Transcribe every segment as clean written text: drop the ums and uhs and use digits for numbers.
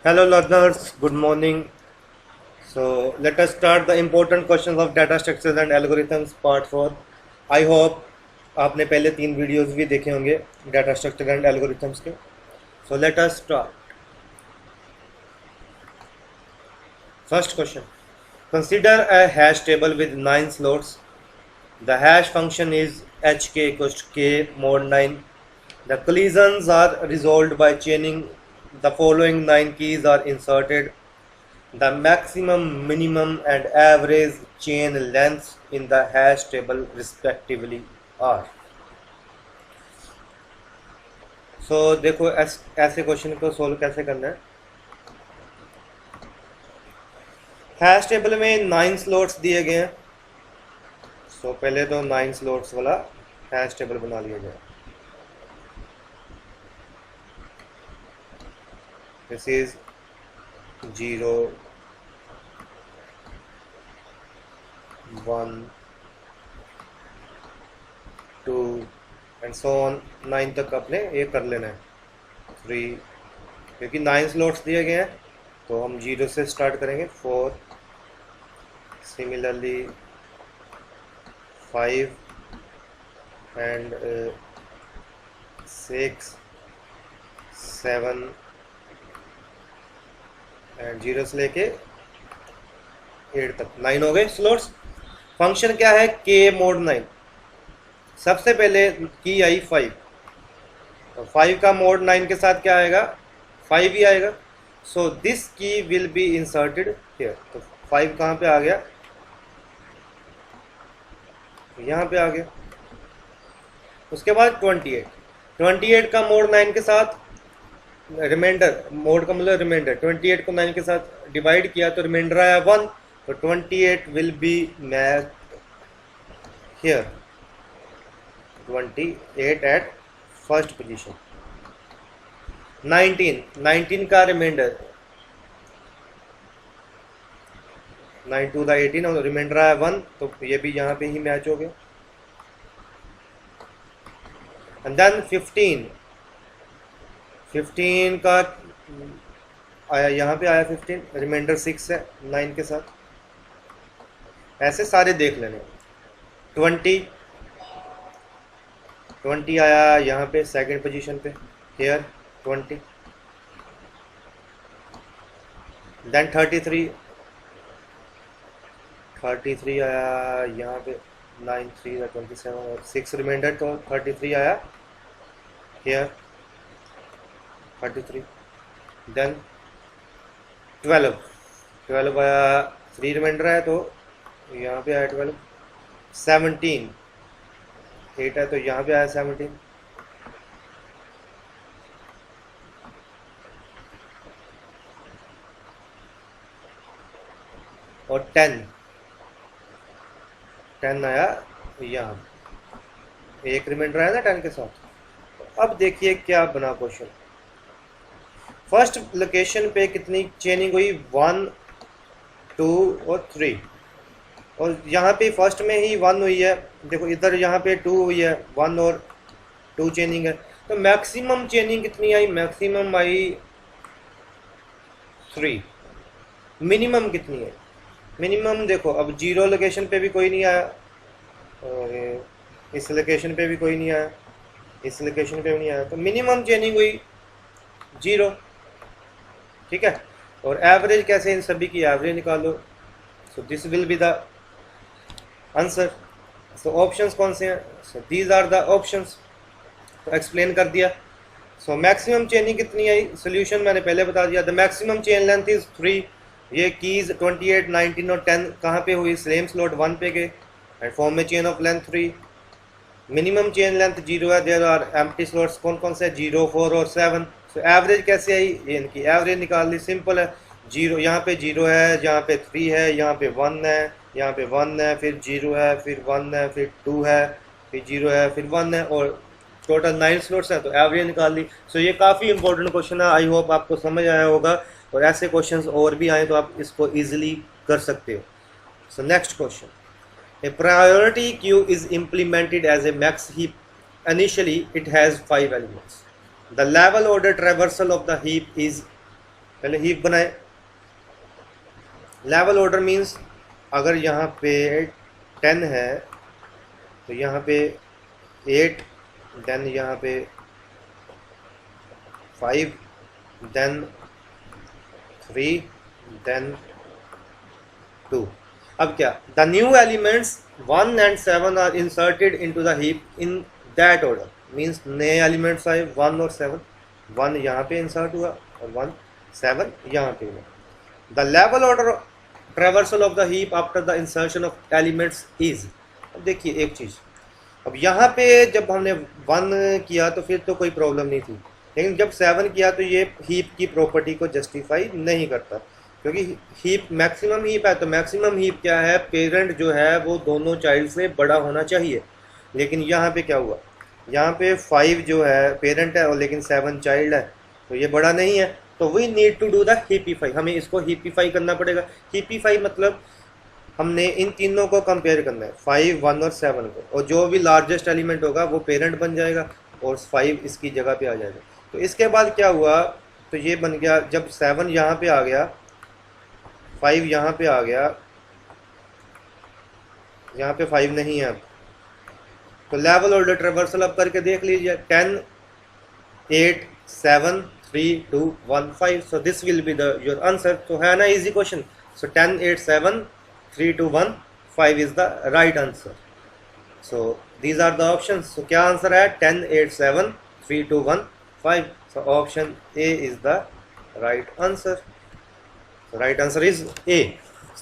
Hello learners, good morning. So let us start the important questions of data structures and algorithms part 4. I hope आपने पहले 3 videos भी देखे होंगे data structure and algorithms के. So let us start. First question. Consider a hash table with 9 slots. The hash function is hk equals to k mod 9. The collisions are resolved by chaining. The following 9 keys are inserted. The maximum, minimum and average chain lengths in the hash table respectively are. So देखो ऐसे question को solve कैसे करना है. Hash table में 9 slots दिए गए हैं. सो पहले तो 9 स्लॉट्स वाला हैश टेबल बना लिया जाए. This is 0 1 2 and so on 9 तक अपने ये कर लेना है. 3 क्योंकि 9 स्लॉट्स दिए गए हैं तो हम 0 से स्टार्ट करेंगे. 4 सिमिलरली 5 एंड 6 7 एंड 0 से लेके 8 तक 9 हो गए स्लॉट्स. फंक्शन क्या है? k mod 9. सबसे पहले की आई 5 तो 5 का मोड 9 के साथ क्या आएगा? 5 ही आएगा. सो दिस की विल बी इंसर्टेड हियर. तो 5 कहाँ पे आ गया? यहाँ पे आ गया. उसके बाद 28 का मोड 9 के साथ रिमाइंडर, मोड का मतलब रिमाइंडर, 28 को 9 के साथ डिवाइड किया तो रिमाइंडर आया 1. तो 28 will be match here. 28 at first position. 19 का रिमाइंडर 9 टू द 18 और रिमाइंडर आया 1. तो ये भी यहाँ पे ही मैच हो गया. एंड देन 15 का आया, यहाँ पे आया 15, रिमाइंडर 6 है 9 के साथ. ऐसे सारे देख लेने. 20 आया यहाँ पे सेकंड पोजीशन पे, हेयर 20. देन 33 आया यहाँ पे 9 3 27 और 6 रिमाइंडर तो 33 आया हेयर 33. देन 12 आया, 3 रिमाइंडर आया तो यहाँ पे आया 12. 17 8 है तो यहाँ पे आया 17. और 10 आया यहाँ, एक रिमाइंडर आया ना 10 के साथ. अब देखिए क्या बना क्वेश्चन. फर्स्ट लोकेशन पे कितनी चेनिंग हुई? 1 2 और 3. और यहाँ पे फर्स्ट में ही 1 हुई है. देखो इधर यहाँ पे 2 हुई है, 1 और 2 चेनिंग है. तो मैक्सिमम चेनिंग कितनी आई? Maximum I 3. मिनिमम कितनी है? मिनिमम देखो अब 0 लोकेशन पे भी कोई नहीं आया और इस लोकेशन पे भी कोई नहीं आया, इस लोकेशन पे भी नहीं आया. तो मिनिमम चेनिंग हुई 0. ठीक है. और एवरेज कैसे? इन सभी की एवरेज निकालो. So this will be the answer. So options कौन से हैं? So these are the options. तो एक्सप्लेन कर दिया. सो मैक्सिमम चेनिंग कितनी आई? सोल्यूशन मैंने पहले बता दिया. The maximum chain length is 3. ये कीज 28 19 और 10 कहाँ पे हुई? सेम स्लॉट 1 पे गए एंड फॉर्म में chain of length 3. Minimum chain length 0 है. देयर आर एम्प्टी स्लॉट्स कौन कौन से? 0 4 और 7. सो एवरेज कैसे आई? ये इनकी एवरेज निकाल ली. सिंपल है. 0 यहाँ पे 0 है, यहाँ पे 3 है, यहाँ पे 1 है, यहाँ पे 1 है, फिर 0 है, फिर 1 है, फिर 2 है, फिर 0 है, फिर 1 है और टोटल 9 स्लॉट्स हैं. तो एवरेज निकाल ली. सो ये काफ़ी इंपॉर्टेंट क्वेश्चन है. आई होप आपको समझ आया होगा और ऐसे क्वेश्चंस और भी आए तो आप इसको इजीली कर सकते हो. So next question. A priority queue is implemented as a max heap. Initially, it has 5 elements. The level order traversal of the heap is पहले हीप बनाए। लेवल ऑर्डर मीन्स अगर यहाँ पे 10 है तो यहाँ पे 8, देन यहाँ पे 5, देन 3, देन 2। अब क्या, the new elements 1 and 7 are inserted into the heap in that order. Means नए एलिमेंट्स आए 1 और 7, 1 यहाँ पे इंसर्ट हुआ और 1 7 यहाँ पे हुआ। The level order traversal of the heap after the insertion of elements is. अब देखिए एक चीज़, अब यहाँ पे जब हमने 1 किया तो फिर तो कोई प्रॉब्लम नहीं थी, लेकिन जब 7 किया तो ये हीप की प्रॉपर्टी को जस्टिफाई नहीं करता, क्योंकि हीप मैक्सिमम हीप है। तो मैक्सिमम हीप क्या है, पेरेंट जो है वो दोनों चाइल्ड से बड़ा होना चाहिए। लेकिन यहाँ पे क्या हुआ, यहाँ पे 5 जो है पेरेंट है और लेकिन 7 चाइल्ड है, तो ये बड़ा नहीं है। तो we need to do the heapify, हमें इसको हीपीफाई करना पड़ेगा। हीपीफाई मतलब हमने इन तीनों को कंपेयर करना है, 5, 1 और 7 को, और जो भी लार्जेस्ट एलिमेंट होगा वो पेरेंट बन जाएगा और 5 इसकी जगह पे आ जाएगा। तो इसके बाद क्या हुआ, तो ये बन गया, जब 7 यहाँ पे आ गया, 5 यहाँ पे आ गया, यहाँ पे 5 नहीं है अब, तो लेवल ऑर्डर ट्रेवर्सल अब करके देख लीजिए, 10, 8, 7, 3, 2, 1, 5। So this will be the your answer. तो है ना easy question. So 10, 8, 7, 3, 2, 1, 5 is the right answer. So these are the option. So क्या आंसर है, 10, 8, 7, 3, 2, 1, 5। So option A is the right answer. Right answer is a.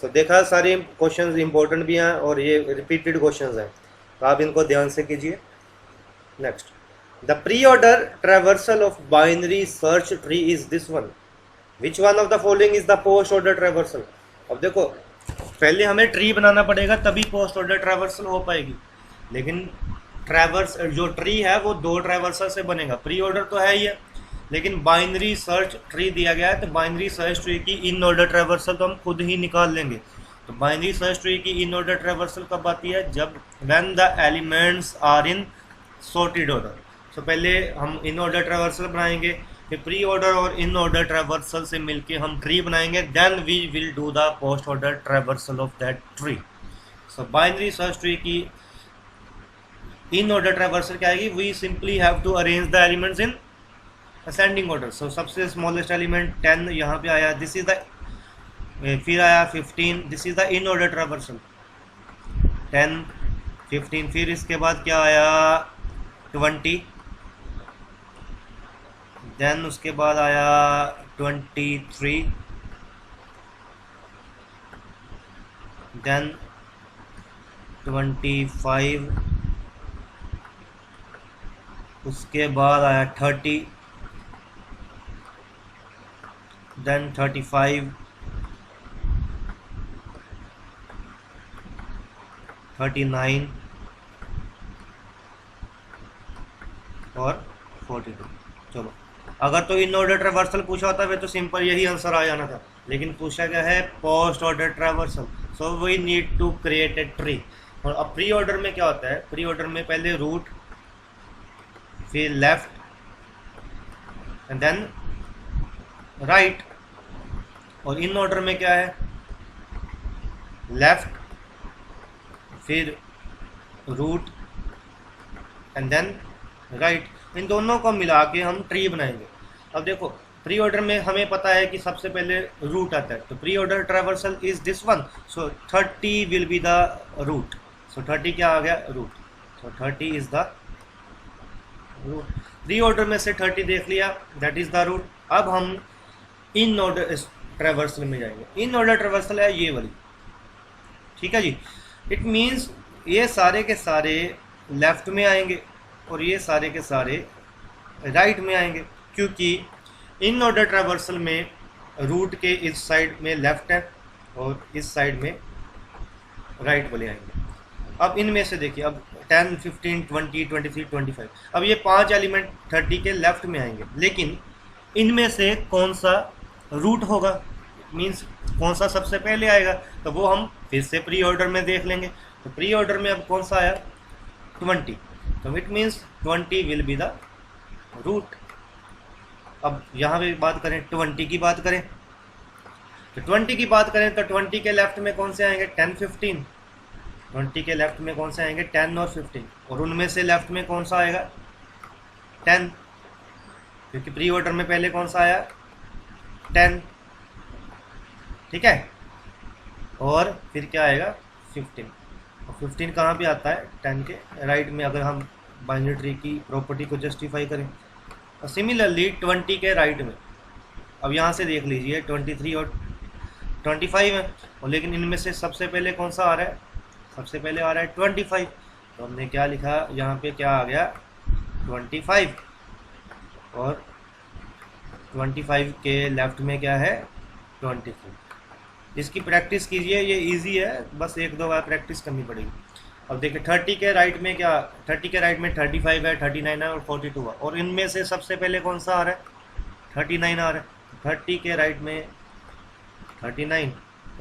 तो देखा, सारे questions important भी हैं और ये रिपीटेड क्वेश्चंस हैं, तो आप इनको ध्यान से कीजिए। Next, the pre order traversal of binary search tree is this one, which one of the following is the post order traversal. अब देखो, पहले हमें ट्री बनाना पड़ेगा तभी पोस्ट ऑर्डर ट्रेवर्सल हो पाएगी, लेकिन ट्रेवर्स जो ट्री है वो 2 ट्रेवर्सल से बनेगा। प्री ऑर्डर तो है ही है, लेकिन बाइनरी सर्च ट्री दिया गया है, तो बाइनरी सर्च ट्री की इन ऑर्डर ट्रेवर्सल तो हम खुद ही निकाल लेंगे। तो बाइनरी सर्च ट्री की इन ऑर्डर ट्रेवर्सल कब आती है, जब when the elements are in sorted order. तो पहले हम इन ऑर्डर ट्रेवर्सल बनाएंगे, फिर प्री ऑर्डर और इन ऑर्डर ट्रेवर्सल से मिलके हम ट्री बनाएंगे, then we will do the post order traversal of that tree. So binary search tree की इन ऑर्डर ट्रेवर्सल क्या आएगी, we simply have to arrange the elements in ascending order. So सबसे smallest element 10 यहाँ पे आया, this is the, फिर आया 15, this is the in order traversal 10, 15, फिर इसके बाद क्या आया 20, देन उसके बाद आया 23, देन 25, उसके बाद आया 30, then 35, 39 और 42। चलो, अगर तो इन ऑर्डर ट्रेवर्सल पूछा होता है तो सिंपल यही आंसर आ जाना था, लेकिन पूछा गया है post order traversal, so we need to create a tree. और अब प्री ऑर्डर में क्या होता है, प्री ऑर्डर में पहले रूट, फिर लेफ्ट एंड देन राइट, और इन ऑर्डर में क्या है, लेफ्ट, फिर रूट एंड देन राइट। इन दोनों को मिला के हम ट्री बनाएंगे। अब देखो, प्री ऑर्डर में हमें पता है कि सबसे पहले रूट आता है, तो pre order traversal is this one, so 30 will be the root. So 30 क्या आ गया, root. So 30 is the root. Pre order में से 30 देख लिया, दैट इज द रूट। अब हम इन ऑर्डर ट्रेवर्सल में जाएंगे। इन ऑर्डर ट्रेवर्सल है ये वाली, ठीक है जी। इट मीन्स ये सारे के सारे लेफ्ट में आएंगे और ये सारे के सारे राइट में आएंगे, क्योंकि इन ऑर्डर ट्रेवर्सल में रूट के इस साइड में लेफ्ट है और इस साइड में राइट वाले आएंगे। अब इनमें से देखिए, अब 10, 15, 20, 23, 25, अब ये 5 एलिमेंट 30 के लेफ्ट में आएंगे, लेकिन इनमें से कौन सा रूट होगा, मीन्स कौन सा सबसे पहले आएगा, तो वो हम फिर से प्री ऑर्डर में देख लेंगे। तो प्री ऑर्डर में अब कौन सा आया, 20, तो it means 20 will be the root. अब यहाँ पे बात करें 20 की बात करें, तो 20 की बात करें तो 20 के लेफ्ट में कौन से आएंगे 10 15, 20 के लेफ्ट में कौन से आएंगे 10 और 15, और उनमें से लेफ्ट में कौन सा आएगा 10, क्योंकि प्री ऑर्डर में पहले कौन सा आया 10, ठीक है। और फिर क्या आएगा 15, और 15 कहाँ पे आता है 10 के राइट में, अगर हम बाइनरी ट्री की प्रॉपर्टी को जस्टिफाई करें। और सिमिलरली 20 के राइट में, अब यहाँ से देख लीजिए 23 और 25 है, और लेकिन इनमें से सबसे पहले कौन सा आ रहा है, सबसे पहले आ रहा है 25, तो हमने क्या लिखा यहाँ पे, क्या आ गया 25, और 25 के लेफ्ट में क्या है 24। इसकी प्रैक्टिस कीजिए, ये इजी है, बस एक दो बार प्रैक्टिस करनी पड़ेगी। अब देखिए 30 के राइट में क्या, 30 के राइट में 35 है, 39 है और 42 है, और इनमें से सबसे पहले कौन सा आ रहा है 39 आ रहा है, 30 के राइट में 39,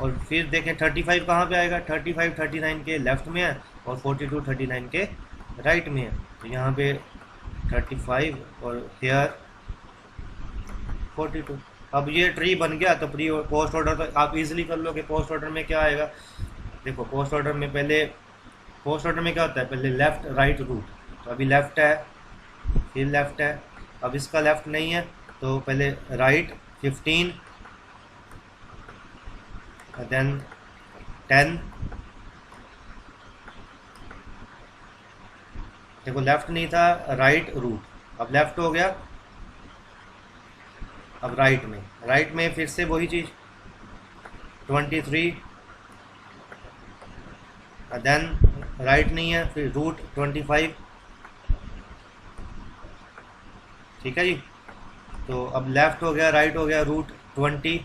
और फिर देखें 35 कहाँ पे आएगा, 35 39 के लेफ्ट में है और 42 39 के राइट में है, तो यहाँ पे 35 और हेयर 42। अब ये ट्री बन गया, तो प्री पोस्ट ऑर्डर तो आप इजीली कर लोगे। पोस्ट ऑर्डर में क्या आएगा, देखो पोस्ट ऑर्डर में पहले, पोस्ट ऑर्डर में क्या होता है पहले लेफ़्ट राइट रूट, तो अभी लेफ़्ट है फिर लेफ़्ट है, अब इसका लेफ़्ट नहीं है तो पहले राइट 15 देन 10, देखो लेफ़्ट नहीं था राइट रूट, अब लेफ़्ट हो गया, अब राइट में फिर से वही चीज़ 23 देन राइट नहीं है फिर रूट 25, ठीक है जी। तो अब लेफ़्ट हो गया राइट हो गया रूट 20,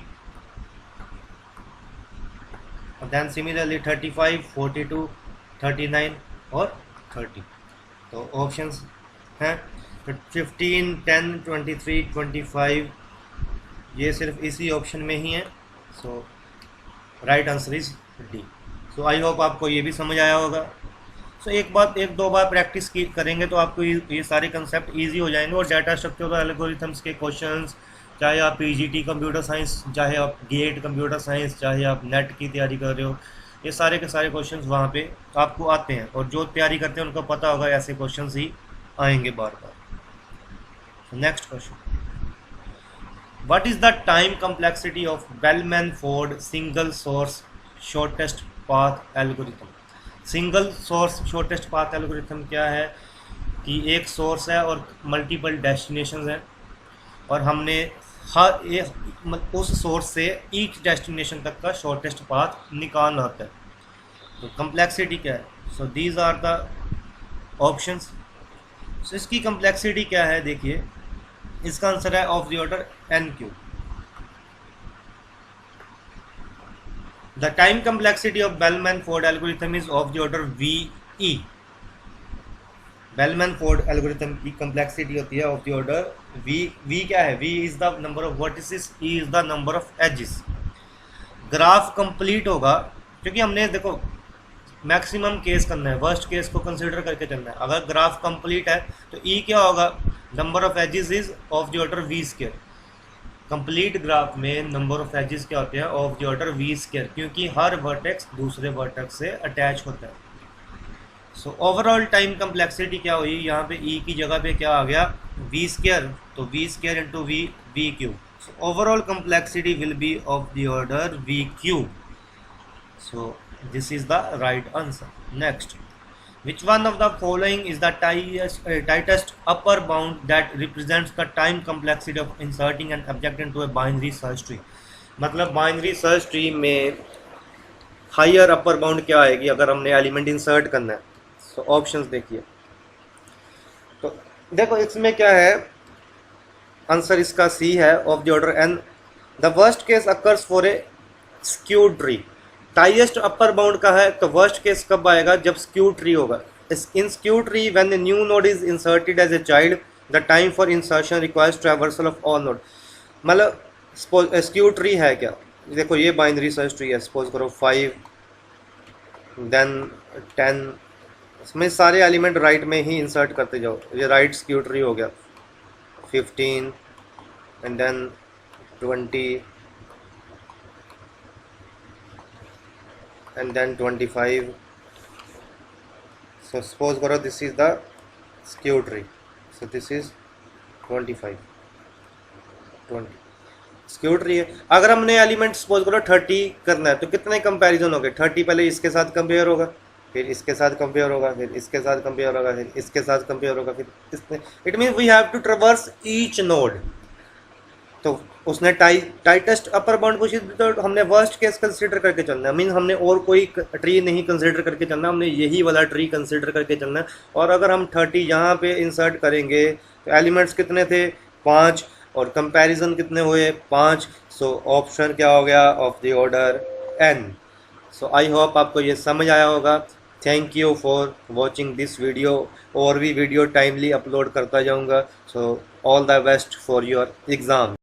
देन सिमिलरली 35 42 39 और 30, तो ऑप्शंस हैं 15 10 23 25, ये सिर्फ इसी ऑप्शन में ही है, so right answer is D. So I hope आपको ये भी समझ आया होगा। सो एक दो बार प्रैक्टिस की करेंगे तो आपको ये सारे कंसेप्ट इजी हो जाएंगे, और डाटा स्ट्रक्चर और एल्गोरिथम्स के क्वेश्चंस, चाहे आप पीजीटी कंप्यूटर साइंस, चाहे आप गेट कंप्यूटर साइंस, चाहे आप नेट की तैयारी कर रहे हो, ये सारे के सारे क्वेश्चंस वहाँ पे आपको आते हैं, और जो तैयारी करते हैं उनको पता होगा ऐसे क्वेश्चंस ही आएंगे बार बार। Next question, what is the time complexity of Bellman-Ford single source shortest path algorithm? Single source shortest path algorithm क्या है कि एक सोर्स है और मल्टीपल डेस्टिनेशंस हैं, और हमने हर एक उस सोर्स से ईच डेस्टिनेशन तक का शॉर्टेस्ट पाथ निकालना होता है। तो कम्प्लेक्सिटी क्या है, so these are the options. So इसकी कम्प्लेक्सिटी क्या है, देखिए इसका आंसर है of the order n cube. The time complexity of Bellman Ford algorithm is of the order V E. Bellman Ford algorithm की कम्प्लेक्सिटी होती है of the order V. V क्या है, V is the number of vertices, E is the number of edges. Graph complete होगा, क्योंकि हमने देखो maximum case करना है, वर्स्ट केस को कंसिडर करके चलना है। अगर ग्राफ कंप्लीट है तो ई क्या होगा, number of edges is of the order V square. Complete graph में नंबर ऑफ एजेस क्या होते हैं, of the order V square, क्योंकि हर वर्टेक्स दूसरे वर्टेक्स से अटैच होता है। सो ओवरऑल टाइम कम्प्लेक्सिटी क्या हुई, यहाँ पे ई की जगह पे क्या आ गया वी स्क्वायर, तो V square into V, V cube. So overall complexity will be of the order V cube. So this is the right answer. Next, which one of the following is the tightest upper bound that represents the time complexity of inserting an object into a binary search tree? मतलब binary search tree में higher upper bound क्या आएगी अगर हमने element insert करना है। So options देखिए, तो देखो इसमें क्या है, आंसर इसका सी है of the order n. The worst case occurs for a skewed tree. Tightest upper bound का है, तो वर्स्ट केस कब आएगा, जब स्क्यू ट्री होगा। In skew tree when the new node is inserted as a child, the time for insertion requires traversal of all node. मतलब skew tree है क्या, देखो ये बाइनरी सर्च ट्री है, सपोज करो 5 देन 10, इसमें सारे एलिमेंट राइट में ही इंसर्ट करते जाओ। ये राइट स्क्यू ट्री हो गया, 15 and then 20 and then 25. So suppose करो this is the skew tree, so this is 25 20 skew tree है। अगर हमने एलिमेंट सपोज करो 30 करना है तो कितने कंपैरिजन हो गए? 30 पहले इसके साथ कंपेयर होगा, फिर इसके साथ कंपेयर होगा, फिर इसके साथ कंपेयर होगा, फिर इसके साथ कंपेयर होगा, फिर इसमें। It mean we have to traverse each node. तो उसने टाइटेस्ट अपर बाउंड पूछी तो हमने वर्स्ट केस कंसीडर करके चलना है, मीन हमने और कोई ट्री नहीं कंसीडर करके चलना, हमने यही वाला ट्री कंसीडर करके चलना है। और अगर हम 30 यहाँ पे इंसर्ट करेंगे तो एलिमेंट्स कितने थे? 5, और कंपैरिजन कितने हुए? 5। सो ऑप्शन क्या हो गया? Of the order n। So I hope आपको ये समझ आया होगा। Thank you for watching this video. और भी वीडियो टाइमली अपलोड करता जाऊँगा। So all the best for your exam.